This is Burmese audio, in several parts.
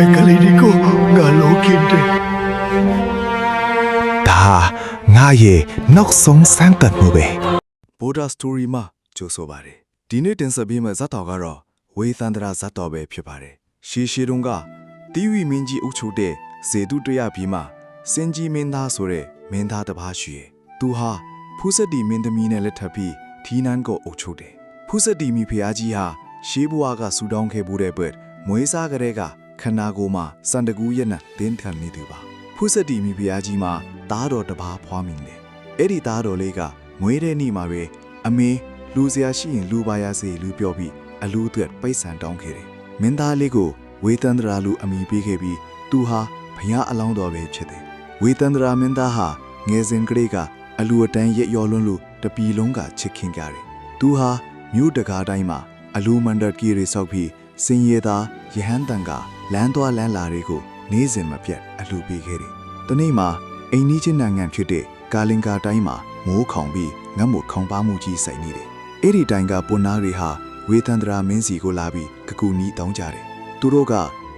Ekalidiko galokinte. 다 나의 녹송 산뜻무베 보다 스토리마 조소바레 디네 댄서비마 자타가로 웨이산드라 자타베 피바레 시시롱가 디위 민지 우초데 세두트야 비마 센지 멘다 소레 멘다 다바슈에 두하 푸서디 멘드미네 레타피 디난고 우초데 푸서디 미페아지하 시부아가 수동케 부레벳 모이사그레가ခနာကိုမှစန္ဒကူရဲ့နတင်းထန်နေသူပါဖုစတီမီဖျားကြီးမှာသားတော်တစ်ပါးဖွားမိတယ်အဲ့ဒီသားတော်လေးကမွေးတဲ့နေ့မှာပဲအမေလူစရာရှိရင်လူပါရစေလူပြောပြီးအလူအတွက်ပိတ်ဆန်တောင်းခဲ့တယ်မင်းသားလေးကိုဝေတန္တရာလူအမိပေးခဲ့ပြီးသူဟာဘုရားအလောင်းတော်ပဲဖြစ်တယ်ဝေတန္တရာမင်းသားဟာငယ်စဉ်ကလေးကအလူအတန်းရက်ရော်လွန်းလို့တပီလုံးကချစ်ခင်ကြတယ်သူဟာမြို့တကားတိုင်းမှာအလူမန္တကီရီဆောက်ပြီးစင်ရသားယဟန်တန်ကလမ်းသွားလမ်းလာတွေကိုနေ့စဉ်မပြတ်အလှူပေးခဲ့တယ်။တနေ့မှာအိမ်နီးချင်းနိုင်ငံဖြစ်တဲ့ကာလင်ကာတိုင်းမှာမိုးခေါင်ပြီးငတ်မွတ်ခေါင်ပါမှုကြီးစိုက်နေတယ်။အဲ့ဒီတိုင်းကပွန်နာတွေဟာဝေတန္တရာမင်းစီကိုလာပြီးကကူနီးတောင်းကြတယ်။သူတို့က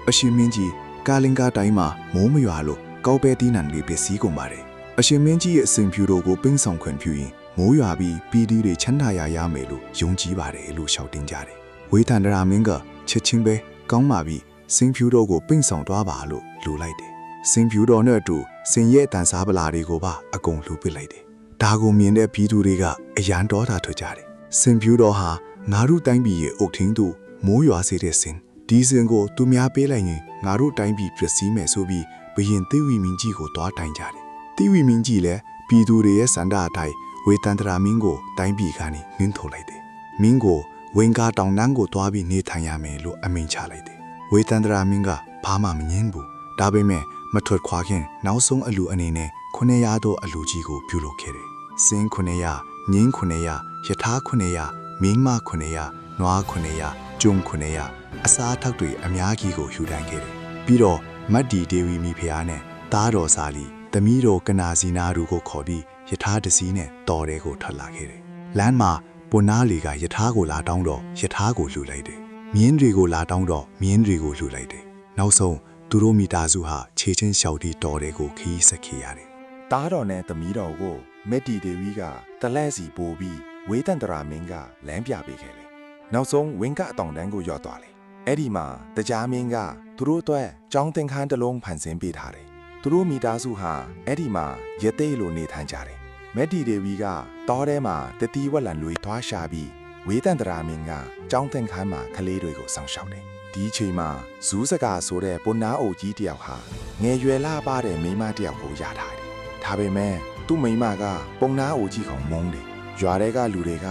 အရှင်မင်းကြီးကာလင်ကာတိုင်းမှာမိုးမရွာလို့ကောက်ပဲတီးနံတွေပစ္စည်းကုန်ပါတယ်။အရှင်မင်းကြီးရဲ့အစဉ်ဖြူတို့ကိုပင်းဆောင်ခွင့်ပြုရင်မိုးရွာပြီးပြည်သူတွေချမ်းသာရမယ်လို့ယုံကြည်ပါတယ်လို့ရှောက်တင်ကြတယ်။ဝေတန္တရာမင်းကချက်ချင်းပဲကောင်းပါပြီစင်ဖြူတော်ကိုပင့်ဆောင်သွားပါလို့လူလိုက်တယ်။စင်ဖြူတော်နဲ့အတူစင်ရဲ့တန်စားပလာတွေကိုပါအကုန်လှူပစ်လိုက်တယ်။ဒါကိုမြင်တဲ့ပြည်သူတွေကအရန်တော်တာထွက်ကြတယ်။စင်ဖြူတော်ဟာငါတို့တိုင်းပြည်ရဲ့အုတ်ထင်းတို့မိုးရွာစေတဲ့စင်ဒီစင်ကိုသူများပေးလိုက်ရင်ငါတို့တိုင်းပြည်ပျက်စီးမယ်ဆိုပြီးဘရင်သိဝီမင်းကြီးကိုတွားတိုင်ကြတယ်။သိဝီမင်းကြီးလည်းပြည်သူတွေရဲ့စန္ဒအတိုင်းဝေတန္တရာမင်းကိုတိုင်းပြည်ကနေနှင်းထုတ်လိုက်တယ်။မင်းကိုဝင်ကားတောင်နှန်းကိုတွားပြီးနေထိုင်ရမယ်လို့အမိန့်ချလိုက်တယ်ဝေတန္တရာမင်းကဘာမှမငင်းဘူးဒါပေမဲ့မထွက်ခွာခင်နောက်ဆုံးအလူအနေနဲ့900သောအလူကြီးကိုပြုလုပ်ခဲ့တယ်စင်း900ငင်း900ယထာ900မင်းမ900နွား900ကျုံ900အစားအသောက်တွေအများကြီးကိုယူတိုင်းခဲ့တယ်ပြီးတော့မတ်ဒီဒေဝီမိဖုရားနဲ့သားတော်စာလီသမီးတော်ကနာစီနာတို့ကိုခေါ်ပြီးယထာတစည်းနဲ့တော်တဲကိုထွက်လာခဲ့တယ်လမ်းမှာပွန်နာလီကယထာကိုလာတောင်းတော့ယထာကိုလှူလိုက်တယ်မြင်းတွေကိုလာတောင်းတော့မြင်းတွေကိုလှူလိုက်တယ်နောက်ဆုံးသူတို့မိသားစုဟာခြေချင်းလျှောက်တီးတော်တွေကိုခီးဆက်ခဲ့ရတယ်တားတော်နဲ့သမီးတော်ကိုမက်တီဒေဝီကတလဲစီပို့ပြီးဝေတန္တရာမင်းကလမ်းပြပေးခဲ့တယ်နောက်ဆုံးဝင်းကအတောင်တန်းကိုရောက်သွားတယ်အဲ့ဒီမှာတကြားမင်းကသူတို့အတွက်ကြောင်းတင်ခန်းတစ်လုံးဖန်ဆင်းပေးထားတယ်သူတို့မိသားစုဟာအဲ့ဒီမှာရသေးလိုနေထိုင်ကြတယ်မက်တီဒေဝီကတောထဲမှာတတိဝက်လန်လွေထွားရှာပြီးဝေတန္တရာမင်းကကြောင်းတင်ခန်းမှာကလေးတွေကိုစောင့်ရှောက်တယ်ဒီအချိန်မှာဇူးစကားဆိုတဲ့ပွန်နာအိုကြီးတယောက်ဟာငယ်ရွယ်လာပါတဲ့မိန်းမတယောက်ကိုရထားတယ်ဒါပေမဲ့သူ့မိန်းမကပွန်နာအိုကြီးကောင်မုန်းတယ်ရွာထဲကလူတွေက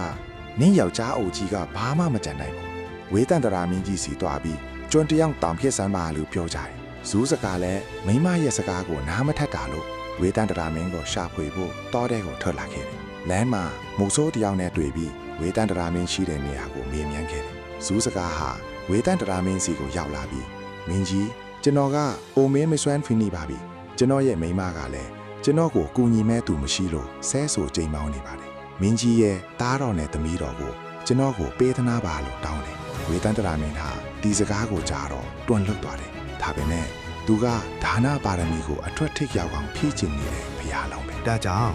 နင်းယောက်ျားအိုကြီးကဘာမှမကြံနိုင်ဘူးဝေတန္တရာမင်းကြီးစီတွားပြီးကျွန်းတယောက်တောင်ဖြစ်စမ်းပါလို့ပြောကြတယ်ဇူးစကားလည်းမိန်းမရဲ့စကားကိုနားမထက်တာလို့ဝေတန္တရာမင်းကိုရှာဖွေဖို့တောထဲကိုထွက်လာခဲ့တယ်လမ်းမှာမုတ်ဆိုးတယောက်နဲ့တွေ့ပြီးဝေတန္တရာမင်းရှိတဲ့နေရာကိုမေးမြန်းခဲ့တယ်။ဇူးစကားဟာဝေတန္တရာမင်းစီကိုရောက်လာပြီးမင်းကြီးကျွန်တော်ကအိုမင်းမစွမ်းဖီနေပါပြီ။ကျွန်တော်ရဲ့မိန်းမကလည်းကျွန်တော်ကိုကူညီမဲ့သူမရှိလို့ဆဲဆိုကြိမ်မောင်းနေပါတယ်။မင်းကြီးရဲ့တားတော်နဲ့သမီးတော်ကိုကျွန်တော်ကိုပေးသနာပါလို့တောင်းတယ်။ဝေတန္တရာမင်းဟာဒီစကားကိုကြားတော့တွန့်လွတ်သွားတယ်။ဒါပေမဲ့သူကဒါနပါရမီကိုအထွတ်ထိပ်ရောက်အောင်ဖြည့်ကျင့်နေတဲ့ဘုရားလောင်းပဲ။ဒါကြောင့်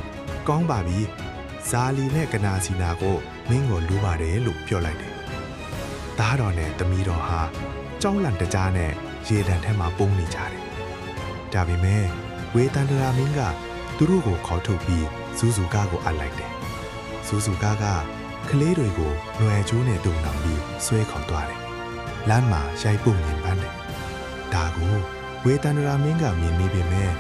ကောင်းပါပြီ။ဇာလီနဲ့ကနာစီနာကိုမင်းကိုလူပါတယ်လို့ပြောလိုက်တယ်။သားတော်နဲ့သမီးတော်ဟာကြောင်းလန့်တကြားနဲ့ရေလံထဲမှာပုန်းနေကြတယ်။ဒါပေမဲ့ဝေတန္တရာမင်းကသူတို့ကိုခေါ်ထုတ်ပြီးဇူဇူကားကိုအပ်လိုက်တယ်။ဇူဇူကားကကလေးတွေကိုຫນွယ်ကျိုးနဲ့တုံနှောင်ပြီးဆွဲခေါ်သွားတယ်။လမ်းမှာရိုက်ပုတ်မြင်ပန်းတယ်။ဒါကိုဝေတန္တရာမင်းကမြင်နေပေမဲ့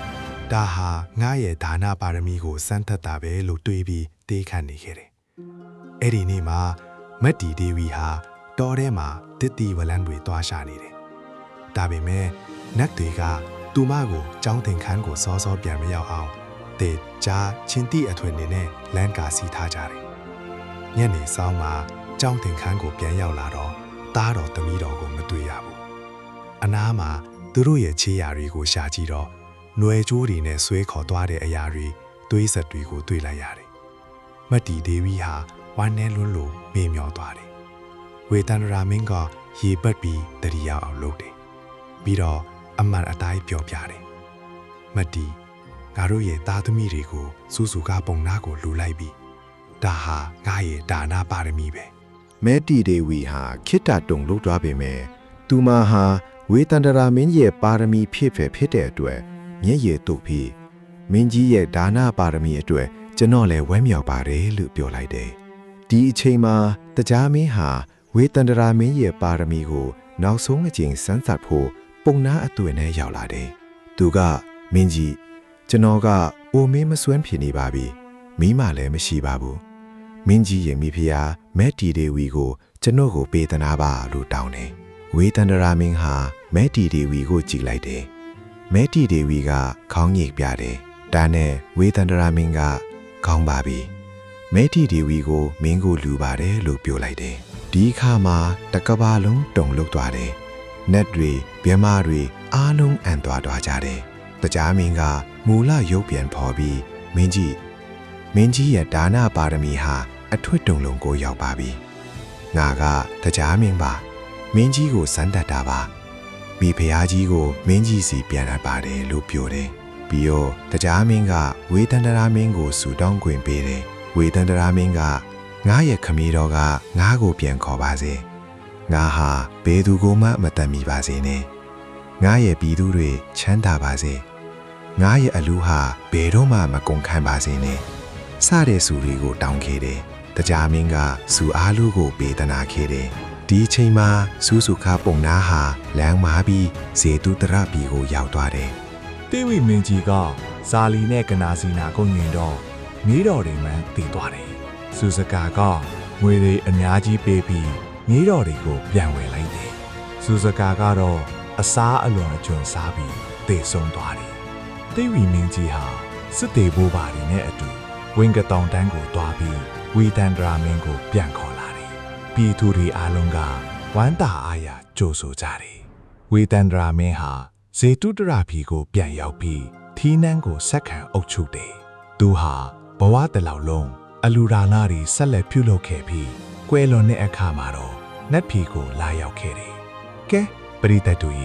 ဒါဟာငါရဲ့ဒါနပါရမီကိုစမ်းသပ်တာပဲလို့တွေးပြီးတေးခတ်နေခဲ့တယ်။အဲ့ဒီနေ့မှာမက်တီဒေဝီဟာတောထဲမှာတစ်တီဝလန်းတွေတွားရှာနေတယ်။ဒါပေမဲ့နတ်တွေကသူမကိုကြောင်းတင်ခန်းကိုစောစောပြန်မရောက်အောင်တေကြားချင်းတီအထွေနေနဲ့လမ်းကာစီထားကြတယ်။ညနေဆောင်မှာကြောင်းတင်ခန်းကိုပြန်ရောက်လာတော့တားတော်သမီးတော်ကိုမတွေ့ရဘူး။အနားမှာသူတို့ရဲ့ခြေရာတွေကိုရှာကြည့်တော့ຫນွယ်ကျိုးတွေနဲ့ဆွဲခေါ်သွားတဲ့အရာတွေသွေးဆက်တွေကိုတွေ့လိုက်ရတယ်။မက်တီဒေဝီဟာဝမ်းနဲ့လွန်းလို့မေ့မျောသွားတယ်။ဝေတန္တရာမင်းကရေပတ်ပြီးတတိယအောင်လုပ်တယ်။ ပြီးတော့အမှန်အတိုင်းပြောပြတယ်မတ်တီငါတို့ရဲ့သားသမီးတွေကိုစူးစူကပုံနာကိုလူလိုက်ပြီးဒါဟာငါရဲ့ဒါနာပါရမီပဲ မဲတီဒေဝီဟာခိတ္တတုံလို့တွားပေမဲ့သူမဟာဝေတန္တရာမင်းရဲ့ပါရမီဖြစ်တဲ့အတွက်မျက်ရည်တုပ်ပြီးမင်းကြီးရဲ့ဒါနာပါရမီအတွက်ကျွန်တော်လည်းဝမ်းမြောက်ပါတယ်လို့ပြောလိုက်တယ်ဒီအချိန်မှာတရားမင်းဟာဝေတန္တရာမင်းရဲ့ပါရမီကိုနောက်ဆုံးအကြိမ်စမ်းသပ်ဖို့ပုံနာအသွင်နဲ့ရောက်လာတယ်သူကမင်းကြီးကျွန်တော်ကအိုမင်းမစွမ်းဖြစ်နေပါပြီမိမလည်းမရှိပါဘူးမင်းကြီးရဲ့မိဖုရားမဲတီဒေဝီကိုကျွန်တော်ကိုပေးသနာပါလို့တောင်းတယ်ဝေတန္တရာမင်းဟာမဲတီဒေဝီကိုကြည်လိုက်တယ်မဲတီဒေဝီကခေါင်းညိတ်ပြတယ်ဒါနဲ့ဝေတန္တရာမင်းကခေါင်းပါပြီမဲတီဒေဝီကိုမင်းကိုလူပါတယ်လို့ပြောလိုက်တယ်ဒီအခါမှာတကဘာလုံးတုံလုသွားတယ်နက်တွေမြမတွေအားလုံးအံသွားကြတယ်တရားမင်းကမူလရုပ်ပြန်ဖော်ပြီးမင်းကြီးရဲ့ဒါနပါရမီဟာအထွတ်တုံလုံးကိုရောက်ပါပြီငါကတရားမင်းပါမင်းကြီးကိုစမ်းတတ်တာပါမိဖုရားကြီးကိုမင်းကြီးစီပြန်အပ်ပါတယ်လို့ပြောတယ်ပြီးတော့တရားမင်းကဝေတန္တရာမင်းကိုဆူတောင်းခွင့်ပေးတယ်ဝေတန္တရာမင်းကငါရဲ့ခမည်းတော်ကငါကိုပြန်ခေါ်ပါစေငါဟာဘယ်သူကိုမှမတတ်မိပါစေနဲ့ငါရဲ့ပြည်သူတွေချမ်းသာပါစေငါရဲ့အလူဟာဘယ်တော့မှမကုန်ခန့်ပါစေနဲ့စတဲ့ဆူတွေကိုတောင်းခဲ့တယ်တရားမင်းကဆူအားလူကိုပေးသနာခဲ့တယ်ဒီအချိန်မှာစူးစူခါပုံနာဟာလမ်းမာပြီးဇေတုတရပြည်ကိုရောက်သွားတယ်တေဝီမင်းကြီးကဇာလီနဲ့ကနာစီနာကိုညင်တော့မြေးတော်တွေမှတည်သွားတယ်စူစကာကငွေတွေအများကြီးပေးပြီးမြေးတော်တွေကိုပြန်ဝယ်လိုက်တယ်စူစကာကတော့အစားအလွန်အကျွံစားပြီးတေဆုံးသွားတယ်တေဝီမင်းကြီးဟာစစ်တေဘိုးပါတွေနဲ့အတူဝင်းကတောင်တန်းကိုတွားပြီးဝီတန္ဒရာမင်းကိုပြန်ခေါ်လာတယ်ပြည်သူတွေအားလုံးကဝမ်းသာအားရကြိုဆိုကြတယ်ဝီတန္ဒရာမင်းဟာဇေတုတရပြည်ကိုပြန်ရောက်ပြီးထီးနှန်းကိုဆက်ခံအုပ်ချုပ်တယ်သူဟာဘဝတလောက်လုံးအလူဒါနာတွေဆက်လက်ပြုလုပ်ခဲ့ပြီးကွယ်လွန်တဲ့အခါမှာတော့နတ်ပြည်ကိုလာရောက်ခဲ့တယ်ကဲပရိသတ်တို့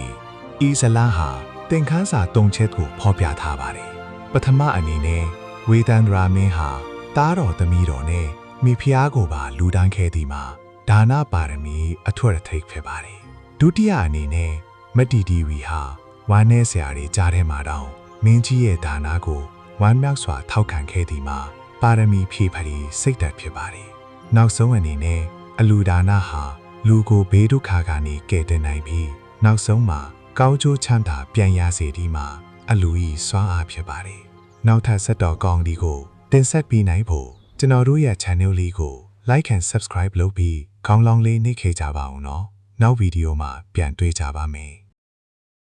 ဤဇလန်းဟာသင်ခန်းစာ၃ချက်ကိုဖော်ပြထားပါတယ်ပထမအနေနဲ့ဝေတန္ဒရာမင်းဟာတားတော်သမီးတော်နဲ့မိဖုရားကိုပါလူဒန်းခဲ့သည်မှာဒါနပါရမီအထွတ်အထိပ်ဖြစ်ပါတယ်ဒုတိယအနေနဲ့မတ္တိဒီဝီဟာဝမ်းနည်းစရာတွေကြားထဲမှာတောင်မင်းကြီးရဲ့ဒါနကိုဝမ်းမြောက်စွာထောက်ခံခဲ့သည်မှာပါရမီဖြည့်ဖက်ပြီးစိတ်ဓာတ်ဖြစ်ပါတယ်နောက်ဆုံးအနေနဲ့အလူဒါနဟာလူကိုဘေးဒုက္ခကနေကယ်တင်နိုင်ပြီးနောက်ဆုံးမှာကောင်းကျိုးချမ်းသာပြန်ရစေဒီမှာအလူဤစွမ်းအားဖြစ်ပါတယ်နောက်ထပ်ဆက်တော်ကောင်းဒီကိုတင်ဆက်ပြီးနိုင်ဖို့ကျွန်တော်တို့ရဲ့ channel လေးကို like and subscribe လုပ်ပြီးခေါင်းလောင်းလေးနှိပ်ခဲ့ကြပါအောင်နော်နောက်ဗီဒီယိုမှာပြန်တွေ့ကြပါမယ်